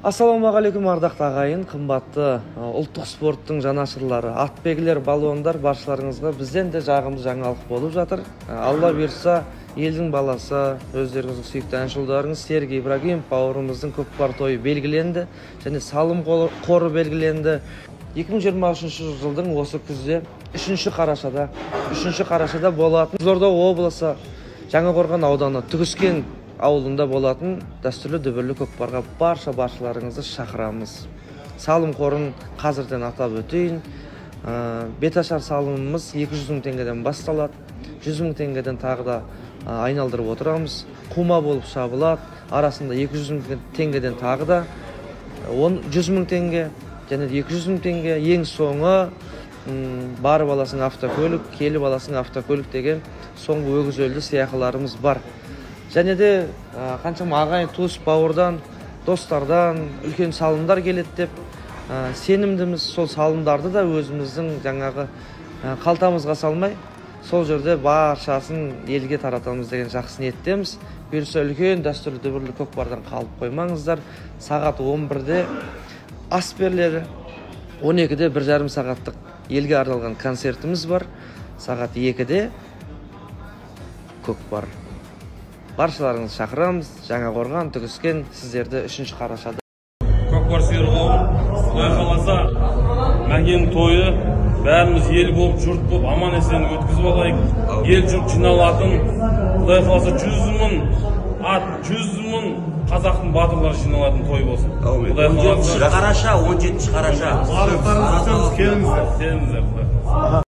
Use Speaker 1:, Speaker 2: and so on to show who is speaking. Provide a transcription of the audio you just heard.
Speaker 1: Ассалаумағалейкум ардақты ағайын, қымбатты ұлттық спорттың жанашырлары, атбегілер, балуандар, баршаларыңызға бізден де жағымды жаңалық болып жатыр. Алла берса, елдің баласы, өздеріңіздің сүйікті әншілдарыңыз Сергей Ибрагимов бауырымыздың көкпар тойы белгіленді, және салым қоры белгіленді. 2023 жылдың осы күзде 3 қарашада болатын Қызылорда облысы Жаңақорған ауданы Түгіскен ауылында болатын дәстүрлі дүбірлі көкпарға баршаларыңызды шақырамыз. Салым қорын қазірден атап өтейін. Беташар салымымыз 200 мың теңгеден басталады. 100 мың теңгеден тағы да айналдырып отырамыз. Қума болып шабылады. Арасында 200 мың теңгеден тағы да 100 мың теңге және 200 мың теңге. Ең соңы бар баласың автокөлік, келі баласың автокөлік деген соңғы өгіз өлді сияқыларымыз бар. Және де қаншама ағайын туыс бауырдан, достардан үлкен салымдар келеді деп сенімдіміз. Сол салымдарды да өзіміздің жаңағы қалтамызға салмай, сол жерде баршасын елге таратамыз деген жақсы ниеттеміз. Бұйырса үлкен дәстүрлі дүбірлі көкпардан қалып қоймаңыздар. Сағат 11-де ас беріледі. 12-де 1,5 сағаттық елге арналған концертіміз бар. Сағат 2-де көкпар. Баршаларыңызды шақырамыз. Жаңақорған, Түгіскен, сіздерді 3 қарашада.
Speaker 2: Көкпар сүйер қауым, Құдай қаласа, мәкеннің тойы бәріміз ел болып, жұрт болып, аман есен өткізіп алайық. Ел жұрт жиналатын, Құдай қаласа 100 мың ат, 100 мың қазақтың батырлары жиналатын той болсын.
Speaker 3: 17 қараша.
Speaker 2: Келіңіздер.